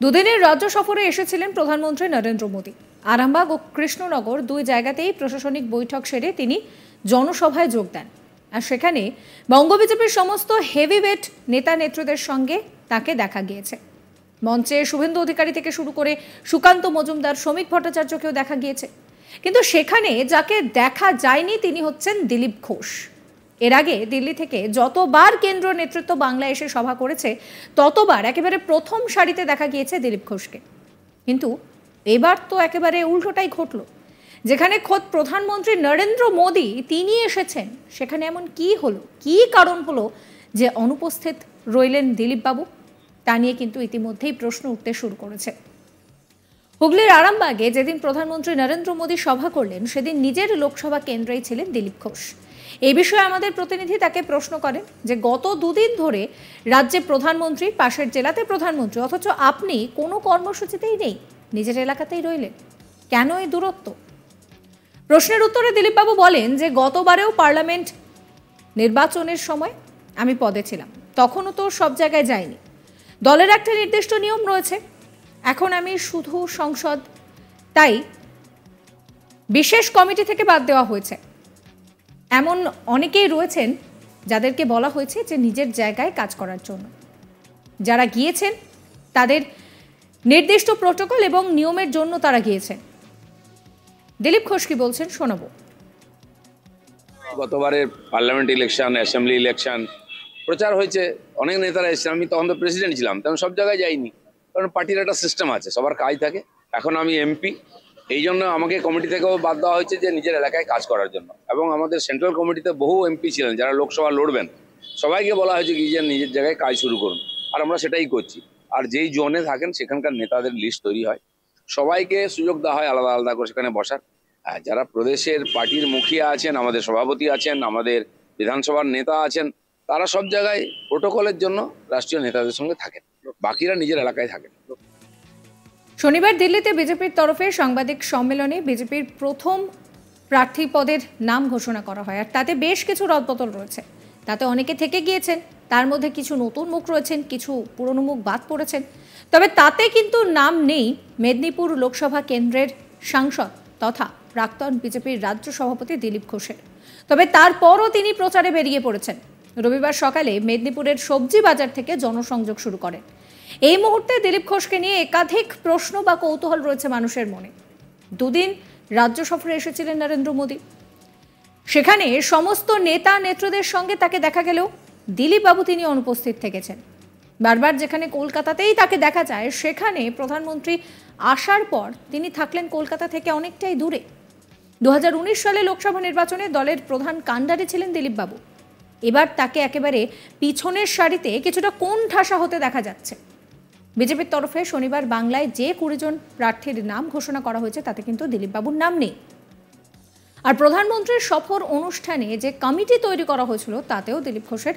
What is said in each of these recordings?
দুদিনের রাজ্য সফরে এসেছিলেন প্রধানমন্ত্রী নরেন্দ্র মোদী। আরামবাগ ও কৃষ্ণনগর দুই জায়গাতেই প্রশাসনিক বৈঠক সেরে তিনি জনসভায় যোগ দেন। আর সেখানে বঙ্গ বিজেপির সমস্ত হেভিওয়েট নেতা নেত্রীদের সঙ্গে তাকে দেখা গিয়েছে। মঞ্চে শুভেন্দু অধিকারী থেকে শুরু করে সুকান্ত মজুমদার, শ্রমিক ভট্টাচার্যকেও দেখা গিয়েছে। কিন্তু সেখানে যাকে দেখা যায়নি তিনি হচ্ছেন দিলীপ ঘোষ। এর আগে দিল্লি থেকে যতবার কেন্দ্র নেতৃত্ব বাংলায় এসে সভা করেছে ততবার একেবারে প্রথম সারিতে দেখা গিয়েছে দিলীপ ঘোষকে। কিন্তু এবার তো একেবারে উল্টোটাই ঘটল। যেখানে খোদ প্রধানমন্ত্রী নরেন্দ্র মোদী তিনি এসেছেন, সেখানে এমন কি হলো, কি কারণ হলো যে অনুপস্থিত রইলেন দিলীপ বাবু? তা নিয়ে কিন্তু ইতিমধ্যেই প্রশ্ন উঠতে শুরু করেছে। হুগলির আরামবাগে যেদিন প্রধানমন্ত্রী নরেন্দ্র মোদী সভা করলেন সেদিন নিজের লোকসভা কেন্দ্রেই ছিলেন দিলীপ ঘোষ। এই বিষয়ে আমাদের প্রতিনিধি তাকে প্রশ্ন করেন যে গত দুদিন ধরে রাজ্যে প্রধানমন্ত্রী, পাশের জেলাতে প্রধানমন্ত্রী, অথচ আপনি কোনো কর্মসূচিতেই নেই, নিজের এলাকাতেই রইলেন, কেন এই দূরত্ব? প্রশ্নের উত্তরে দিলীপবাবু বলেন যে গতবারেও পার্লামেন্ট নির্বাচনের সময় আমি পদে ছিলাম, তখনও তো সব জায়গায় যাইনি। দলের একটা নির্দিষ্ট নিয়ম রয়েছে, এখন আমি শুধু সংসদ, তাই বিশেষ কমিটি থেকে বাদ দেওয়া হয়েছে। এমন অনেকেই রয়েছেন যাদেরকে বলা হয়েছে যে নিজের জায়গায় কাজ করার জন্য। যারা গিয়েছেন তাদের নির্দিষ্ট প্রোটোকল এবং নিয়মের জন্য তারা গিয়েছেন। দিলীপ ঘোষ কি বলছেন শোনাবো। গতবারের পার্লামেন্ট ইলেকশন, অ্যাসেম্বলি ইলেকশন প্রচার হয়েছে, অনেক নেতারা এসেছে। আমি তখন তো প্রেসিডেন্ট ছিলাম, তেমন সব জায়গায় যাইনি, কারণ পার্টির একটা সিস্টেম আছে, সবার কাজ থাকে। এখন আমি এমপি, এই জন্য আমাকে কমিটি থেকেও বাদ দেওয়া হয়েছে যে নিজের এলাকায় কাজ করার জন্য। এবং আমাদের সেন্ট্রাল কমিটিতে বহু এমপি ছিলেন যারা লোকসভা লড়বেন, সবাইকে বলা হয়েছে কি যে নিজের জায়গায় কাজ শুরু করুন, আর আমরা সেটাই করছি। আর যেই জোনে থাকেন সেখানকার নেতাদের লিস্ট তৈরি হয়, সবাইকে সুযোগ দেওয়া হয় আলাদা আলাদা করে সেখানে বসার। যারা প্রদেশের পার্টির মুখিয়া আছেন, আমাদের সভাপতি আছেন, আমাদের বিধানসভার নেতা আছেন, তারা সব জায়গায় প্রোটোকলের জন্য রাষ্ট্রীয় নেতাদের সঙ্গে থাকেন, বাকিরা নিজের এলাকায় থাকেন। শনিবার দিল্লিতে বিজেপির তরফে সাংবাদিক সম্মেলনে বিজেপির প্রথম প্রার্থী পদের নাম ঘোষণা করা হয়। আর তাতে বেশ কিছু রদবদল রয়েছে। তাতে অনেকে থেকে গিয়েছেন, তার মধ্যে কিছু নতুন মুখ রয়েছেন, কিছু পুরনো মুখ বাদ পড়েছেন। তবে তাতে কিন্তু নাম নেই মেদিনীপুর লোকসভা কেন্দ্রের সাংসদ তথা প্রাক্তন বিজেপির রাজ্য সভাপতি দিলীপ ঘোষের। তবে তারপরও তিনি প্রচারে বেরিয়ে পড়েছেন। রবিবার সকালে মেদিনীপুরের সবজি বাজার থেকে জনসংযোগ শুরু করেন। এই মুহূর্তে দিলীপ ঘোষকে নিয়ে একাধিক প্রশ্ন বা কৌতূহল রয়েছে মানুষের মনে। দুদিন রাজ্য সফরে এসেছিলেন নরেন্দ্র মোদী, সেখানে সমস্ত নেতা নেত্রীদের সঙ্গে তাকে দেখা গেলেও দিলীপ বাবু তিনি অনুপস্থিত থেকেছেন। বারবার যেখানে কলকাতাতেই তাকে দেখা যায়, সেখানে প্রধানমন্ত্রী আসার পর তিনি থাকলেন কলকাতা থেকে অনেকটাই দূরে। 2019 সালে লোকসভা নির্বাচনে দলের প্রধান কাণ্ডারি ছিলেন দিলীপ বাবু। এবার তাকে একেবারে পিছনের সারিতে কিছুটা কোণ ঠাসা হতে দেখা যাচ্ছে। বিজেপির তরফে শনিবার বাংলায় যে 20 জন প্রার্থীর নাম ঘোষণা করা হয়েছে তাতে কিন্তু দিলীপ বাবুর নাম নেই। আর প্রধানমন্ত্রীর সফর অনুষ্ঠানে যে কমিটি তৈরি করা হয়েছিল তাতেও দিলীপ ঘোষের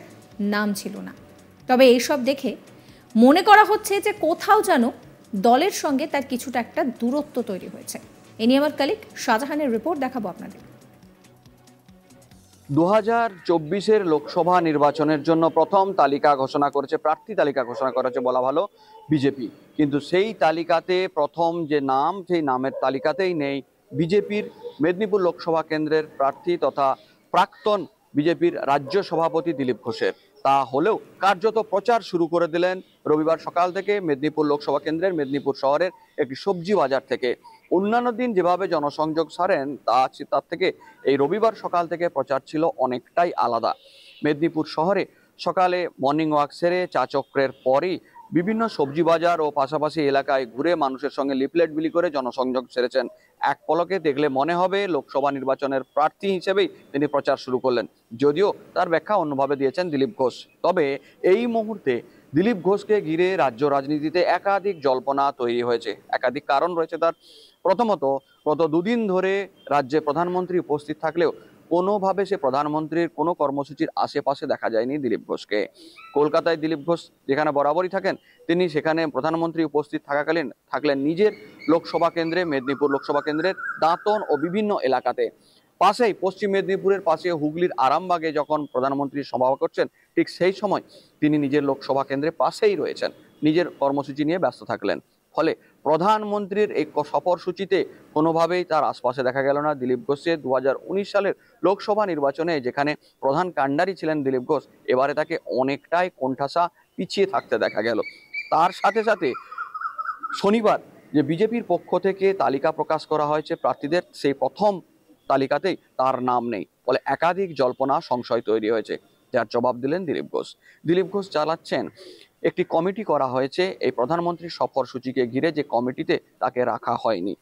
নাম ছিল না। তবে এইসব দেখে মনে করা হচ্ছে যে কোথাও যেন দলের সঙ্গে তার কিছুটা একটা দূরত্ব তৈরি হয়েছে। এ নিয়ে আমার কলিগ শাহজাহানের রিপোর্ট দেখাবো আপনাদের। 2024-এর লোকসভা নির্বাচনের জন্য প্রথম তালিকা ঘোষণা করেছে, প্রার্থী তালিকা ঘোষণা করেছে বলা ভালো বিজেপি। কিন্তু সেই তালিকাতে প্রথম যে নাম, সেই নামের তালিকাতেই নেই বিজেপির মেদিনীপুর লোকসভা কেন্দ্রের প্রার্থী তথা প্রাক্তন বিজেপির রাজ্য সভাপতি দিলীপ ঘোষের। তা হলেও কার্যত প্রচার শুরু করে দিলেন রবিবার সকাল থেকে মেদিনীপুর লোকসভা কেন্দ্রের মেদিনীপুর শহরের একটি সবজি বাজার থেকে। অন্যান্য দিন যেভাবে জনসংযোগ সারেন তার থেকে এই রবিবার সকাল থেকে প্রচার ছিল অনেকটাই আলাদা। মেদিনীপুর শহরে সকালে মর্নিং ওয়াক সেরে চা চক্রের পরই বিভিন্ন সবজি বাজার ও পাশাপাশি এলাকায় ঘুরে মানুষের সঙ্গে লিফলেট বিলি করে জনসংযোগ সেরেছেন। এক পলকে দেখলে মনে হবে লোকসভা নির্বাচনের প্রার্থী হিসেবেই তিনি প্রচার শুরু করলেন, যদিও তার ব্যাখ্যা অন্যভাবে দিয়েছেন দিলীপ ঘোষ। তবে এই মুহূর্তে দিলীপ ঘোষকে ঘিরে রাজ্য রাজনীতিতে একাধিক জল্পনা তৈরি হয়েছে। একাধিক কারণ রয়েছে তার। প্রথমত, গত দুদিন ধরে রাজ্যে প্রধানমন্ত্রী উপস্থিত থাকলেও কোনোভাবে সে প্রধানমন্ত্রীর কোনো কর্মসূচির আশেপাশে দেখা যায়নি দিলীপ ঘোষকে। কলকাতায় দিলীপ ঘোষ যেখানে বরাবরই থাকেন, তিনি সেখানে প্রধানমন্ত্রী উপস্থিত থাকাকালীন থাকলেন নিজের লোকসভা কেন্দ্রে, মেদিনীপুর লোকসভা কেন্দ্রের দাঁতন ও বিভিন্ন এলাকাতে। পাশেই পশ্চিম মেদিনীপুরের পাশে হুগলির আরামবাগে যখন প্রধানমন্ত্রী সভা করছেন, ঠিক সেই সময় তিনি নিজের লোকসভা কেন্দ্রের পাশেই রয়েছেন, নিজের কর্মসূচি নিয়ে ব্যস্ত থাকলেন। ফলে প্রধানমন্ত্রীর এই সফরসূচিতে কোনোভাবেই তার আশপাশে দেখা গেল না দিলীপ ঘোষের। 2019 সালের লোকসভা নির্বাচনে যেখানে প্রধান কাণ্ডারি ছিলেন দিলীপ ঘোষ, এবারে তাকে অনেকটাই কোণঠাসা পিছিয়ে থাকতে দেখা গেল। তার সাথে সাথে শনিবার যে বিজেপির পক্ষ থেকে তালিকা প্রকাশ করা হয়েছে প্রার্থীদের, সেই প্রথম তালিকাতেই তার নাম নেই, ফলে একাধিক জল্পনা সংশয় তৈরি হয়েছে, যার জবাব দিলেন দিলীপ ঘোষ। দিলীপ ঘোষ চালাচ্ছেন একটি কমিটি করা হয়েছে এই প্রধানমন্ত্রীর সফরসূচিকে ঘিরে, যে কমিটিতে তাকে রাখা হয়নি।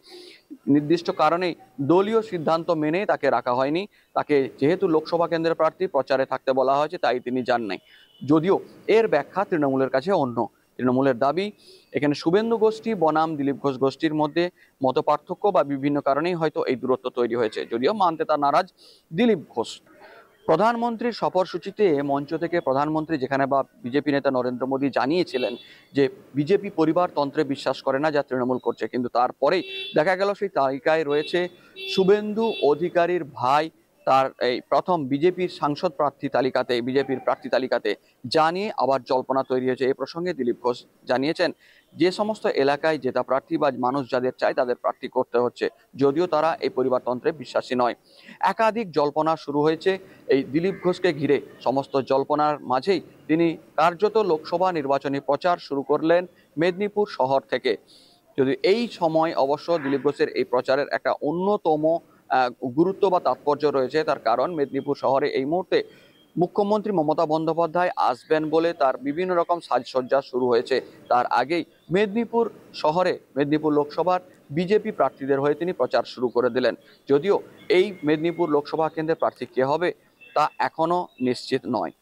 নির্দিষ্ট কারণেই দলীয় সিদ্ধান্ত মেনে তাকে রাখা হয়নি। তাকে যেহেতু লোকসভা কেন্দ্রের প্রার্থী, প্রচারে থাকতে বলা হয়েছে, তাই তিনি যান নাই। যদিও এর ব্যাখ্যা তৃণমূলের কাছে অন্য। তৃণমূলের দাবি এখানে শুভেন্দু গোষ্ঠী বনাম দিলীপ ঘোষ গোষ্ঠীর মধ্যে মতপার্থক্য বা বিভিন্ন কারণেই হয়তো এই দূরত্ব তৈরি হয়েছে, যদিও মানতে তার নারাজ দিলীপ ঘোষ। প্রধানমন্ত্রীর সফরসূচিতে মঞ্চ থেকে প্রধানমন্ত্রী যেখানে বা বিজেপি নেতা নরেন্দ্র মোদী জানিয়েছিলেন যে বিজেপি পরিবারতন্ত্রে বিশ্বাস করে না, যা তৃণমূল করছে, কিন্তু তারপরেই দেখা গেল সেই তালিকায় রয়েছে শুভেন্দু অধিকারীর ভাই, তার এই প্রথম বিজেপির সাংসদ প্রার্থী তালিকাতে, বিজেপির প্রার্থী তালিকাতে, জানিয়ে আবার জল্পনা তৈরি হয়েছে। এই প্রসঙ্গে দিলীপ ঘোষ জানিয়েছেন যে সমস্ত এলাকায় জেতা প্রার্থী বা মানুষ যাদের চায় তাদের প্রার্থী করতে হচ্ছে, যদিও তারা এই পরিবারতন্ত্রে বিশ্বাসী নয়। একাধিক জল্পনা শুরু হয়েছে এই দিলীপ ঘোষকে ঘিরে। সমস্ত জল্পনার মাঝেই তিনি কার্যত লোকসভা নির্বাচনী প্রচার শুরু করলেন মেদিনীপুর শহর থেকে। যদি এই সময় অবশ্য দিলীপ ঘোষের এই প্রচারের একটা অন্যতম গুরুত্ব বা তাৎপর্য রয়েছে, তার কারণ মেদিনীপুর শহরে এই মুহূর্তে মুখ্যমন্ত্রী মমতা বন্দ্যোপাধ্যায় আসবেন বলে তার বিভিন্ন রকম সাজসজ্জা শুরু হয়েছে। তার আগেই মেদিনীপুর শহরে, মেদিনীপুর লোকসভার বিজেপি প্রার্থীদের হয়ে তিনি প্রচার শুরু করে দিলেন। যদিও এই মেদিনীপুর লোকসভা কেন্দ্রের প্রার্থী কে হবে তা এখনো নিশ্চিত নয়।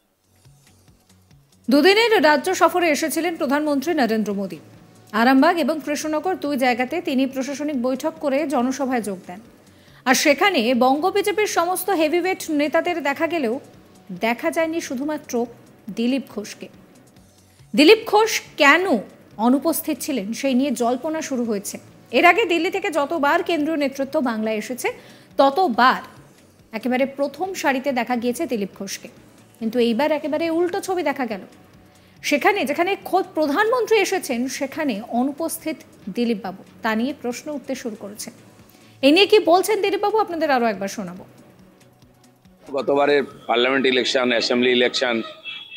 দুদিনের রাজ্য সফরে এসেছিলেন প্রধানমন্ত্রী নরেন্দ্র মোদী। আরামবাগ এবং কৃষ্ণনগর দুই জায়গাতে তিনি প্রশাসনিক বৈঠক করে জনসভায় যোগ দেন। আর সেখানে বঙ্গ বিজেপির সমস্ত হেভিওয়েট নেতাদের দেখা গেলেও দেখা যায়নি শুধুমাত্র দিলীপ ঘোষকে। দিলীপ ঘোষ কেন অনুপস্থিত ছিলেন সেই নিয়ে জল্পনা শুরু হয়েছে। এর আগে দিল্লি থেকে যতবার কেন্দ্রীয় নেতৃত্ব বাংলায় এসেছে ততবার একেবারে প্রথম সারিতে দেখা গিয়েছে দিলীপ ঘোষকে, কিন্তু এইবার একেবারে উল্টো ছবি দেখা গেল। সেখানে যেখানে খোদ প্রধানমন্ত্রী এসেছেন সেখানে অনুপস্থিত দিলীপ বাবু, তা নিয়ে প্রশ্ন উঠতে শুরু করেছে। এই নিয়ে কি বলছেন দিলীপ বাবু আপনাদের আরো একবার শোনাবো। গতবারের পার্লামেন্ট ইলেকশন, অ্যাসেম্বলি ইলেকশন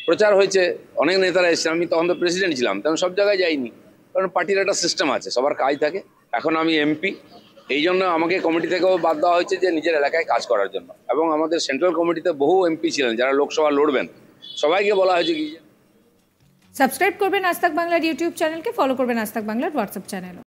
প্রচার হয়েছে, অনেক নেতারা এসেছেন। আমি তখন তো প্রেসিডেন্ট ছিলাম, তেমন সব জায়গায় যাইনি, কারণ পার্টির একটা সিস্টেম আছে, সবার কাজ থাকে। এখন আমি এমপি, এই জন্য আমাকে কমিটি থেকেও বাদ দেওয়া হয়েছে যে নিজের এলাকায় কাজ করার জন্য। এবং আমাদের সেন্ট্রাল কমিটিতে বহু এমপি ছিলেন যারা লোকসভা লড়বেন, সবাইকে বলা হয়েছে কি সাবস্ক্রাইব করবেন আজ তাক বাংলার ইউটিউব চ্যানেলকে, ফলো করবেন আজ তাক বাংলার হোয়াটসঅ্যাপ চ্যানেল।